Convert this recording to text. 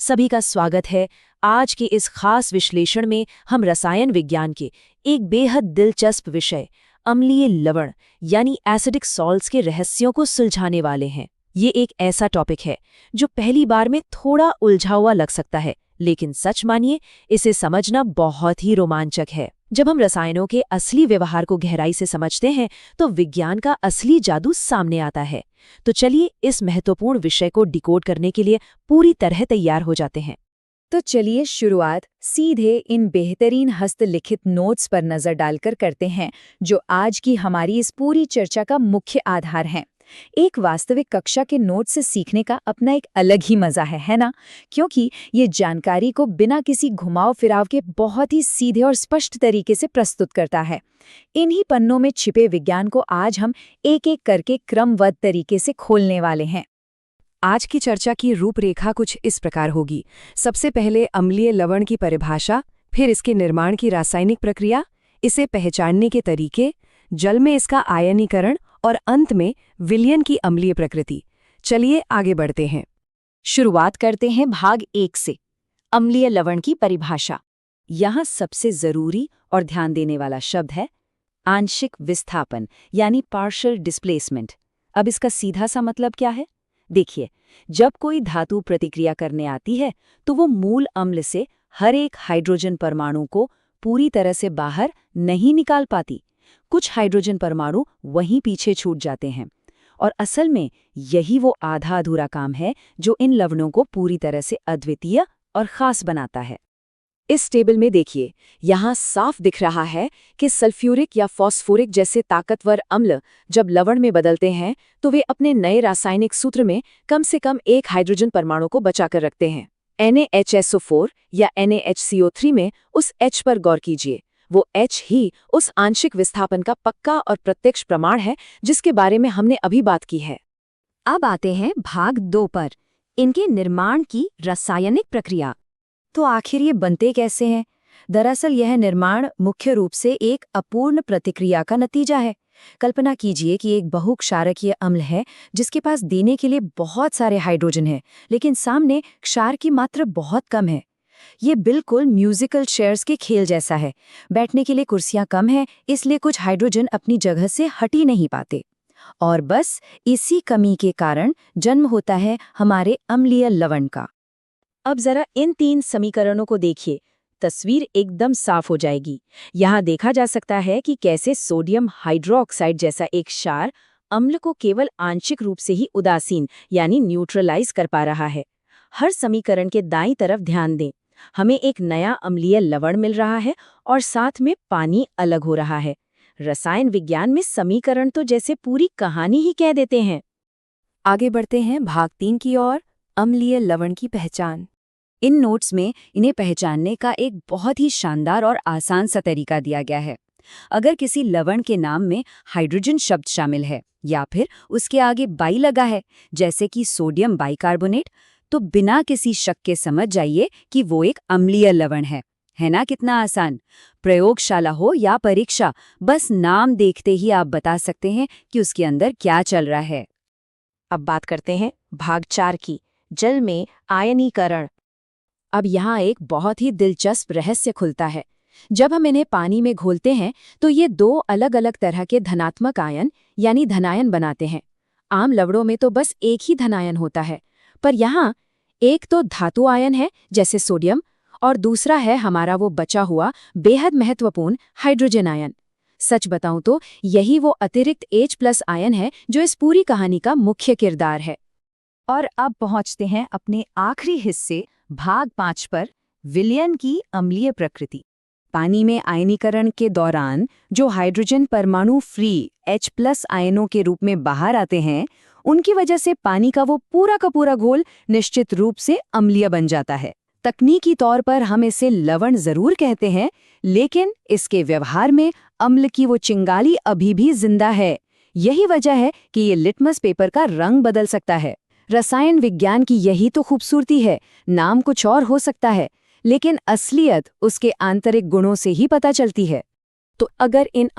सभी का स्वागत है। आज के इस खास विश्लेषण में हम रसायन विज्ञान के एक बेहद दिलचस्प विषय अम्लीय लवण यानी एसिडिक सॉल्ट्स के रहस्यों को सुलझाने वाले हैं। ये एक ऐसा टॉपिक है जो पहली बार में थोड़ा उलझा हुआ लग सकता है, लेकिन सच मानिए इसे समझना बहुत ही रोमांचक है। जब हम रसायनों के असली व्यवहार को गहराई से समझते हैं तो विज्ञान का असली जादू सामने आता है। तो चलिए इस महत्वपूर्ण विषय को डिकोड करने के लिए पूरी तरह तैयार हो जाते हैं। तो चलिए शुरुआत सीधे इन बेहतरीन हस्तलिखित नोट्स पर नजर डालकर करते हैं, जो आज की हमारी इस पूरी चर्चा का मुख्य आधार हैं। एक वास्तविक कक्षा के नोट से सीखने का अपना एक अलग ही मजा है ना? क्योंकि ये जानकारी को बिना किसी घुमाव फिराव के बहुत ही सीधे और स्पष्ट तरीके से प्रस्तुत करता है। इन्हीं पन्नों में छिपे विज्ञान को आज हम एक एक करके क्रमबद्ध तरीके से खोलने वाले हैं। आज की चर्चा की रूपरेखा कुछ इस प्रकार होगी। सबसे पहले अम्लीय लवण की परिभाषा, फिर इसके निर्माण की रासायनिक प्रक्रिया, इसे पहचानने के तरीके, जल में इसका आयनीकरण और अंत में विलयन की अम्लीय प्रकृति। चलिए आगे बढ़ते हैं। शुरुआत करते हैं भाग 1 से, अम्लीय लवण की परिभाषा। यहाँ सबसे जरूरी और ध्यान देने वाला शब्द है आंशिक विस्थापन यानी पार्शियल डिस्प्लेसमेंट। अब इसका सीधा सा मतलब क्या है? देखिए, जब कोई धातु प्रतिक्रिया करने आती है तो वो मूल अम्ल से हर एक हाइड्रोजन परमाणु को पूरी तरह से बाहर नहीं निकाल पाती। कुछ हाइड्रोजन परमाणु वहीं पीछे छूट जाते हैं, और असल में यही वो आधा अधूरा काम है जो इन लवणों को पूरी तरह से अद्वितीय और खास बनाता है। इस टेबल में देखिए, यहाँ साफ दिख रहा है कि सल्फ्यूरिक या फॉस्फोरिक जैसे ताकतवर अम्ल जब लवण में बदलते हैं तो वे अपने नए रासायनिक सूत्र में कम से कम एक हाइड्रोजन परमाणु को बचाकर रखते हैं। NaHSO4 या NaHCO3 में उस H पर गौर कीजिए। वो H ही उस आंशिक विस्थापन का पक्का और प्रत्यक्ष प्रमाण है जिसके बारे में हमने अभी बात की है। अब आते हैं भाग 2 पर, इनके निर्माण की रासायनिक प्रक्रिया। तो आखिर ये बनते कैसे हैं? दरअसल यह निर्माण मुख्य रूप से एक अपूर्ण प्रतिक्रिया का नतीजा है। कल्पना कीजिए कि एक बहुक्षारकीय अम्ल है जिसके पास देने के लिए बहुत सारे हाइड्रोजन हैं, लेकिन सामने क्षार की मात्रा बहुत कम है। ये बिल्कुल म्यूजिकल चेयर्स के खेल जैसा है। बैठने के लिए कुर्सियां कम हैं, इसलिए कुछ हाइड्रोजन अपनी जगह से हट ही नहीं पाते, और बस इसी कमी के कारण जन्म होता है हमारे अम्लीय लवण का। अब जरा इन 3 समीकरणों को देखिए, तस्वीर एकदम साफ हो जाएगी। यहाँ देखा जा सकता है कि कैसे सोडियम हाइड्रोक्साइड जैसा एक क्षार अम्ल को केवल आंशिक रूप से ही उदासीन यानी न्यूट्रलाइज कर पा रहा है। हर समीकरण के दाईं तरफ ध्यान दें, हमें एक नया अम्लीय लवण मिल रहा है और साथ में पानी अलग हो रहा है। रसायन विज्ञान में समीकरण तो जैसे पूरी कहानी ही कह देते हैं। आगे बढ़ते हैं भाग 3 की ओर, अम्लीय लवण की पहचान। इन नोट्स में इन्हें पहचानने का एक बहुत ही शानदार और आसान सा तरीका दिया गया है। अगर किसी लवण के नाम में हाइड्रोजन शब्द शामिल है या फिर उसके आगे बाई लगा है, जैसे कि सोडियम बाइकार्बोनेट, तो बिना किसी शक के समझ जाइए कि वो एक अम्लीय लवण है ना? कितना आसान। प्रयोगशाला हो या परीक्षा, बस नाम देखते ही आप बता सकते हैं कि उसके अंदर क्या चल रहा है। अब बात करते हैं भाग 4 की, जल में आयनीकरण। अब यहाँ एक बहुत ही दिलचस्प रहस्य खुलता है। जब हम इन्हें पानी में घोलते हैं तो ये 2 अलग अलग तरह के धनात्मक आयन यानी धनायन बनाते हैं। आम लवणों में तो बस एक ही धनायन होता है, पर यहाँ एक तो धातु आयन है जैसे सोडियम, और दूसरा है हमारा वो बचा हुआ बेहद महत्वपूर्ण हाइड्रोजन आयन। सच बताऊं तो यही वो अतिरिक्त H+ आयन है जो इस पूरी कहानी का मुख्य किरदार है। और अब पहुंचते हैं अपने आखिरी हिस्से भाग 5 पर, विलयन की अम्लीय प्रकृति। पानी में आयनीकरण के दौरान जो हाइड्रोजन परमाणु फ्री H+ आयनों के रूप में बाहर आते हैं, उनकी वजह से पानी का वो पूरा का पूरा घोल निश्चित रूप से अम्लीय बन जाता है। तकनीकी तौर पर हम इसे लवण जरूर कहते हैं, लेकिन इसके व्यवहार में अम्ल की वो चिंगारी अभी भी जिंदा है। यही वजह है कि ये लिटमस पेपर का रंग बदल सकता है। रसायन विज्ञान की यही तो खूबसूरती है। नाम कुछ और हो सकता है, लेकिन असलियत उसके आंतरिक गुणों से ही पता चलती है। तो अगर इन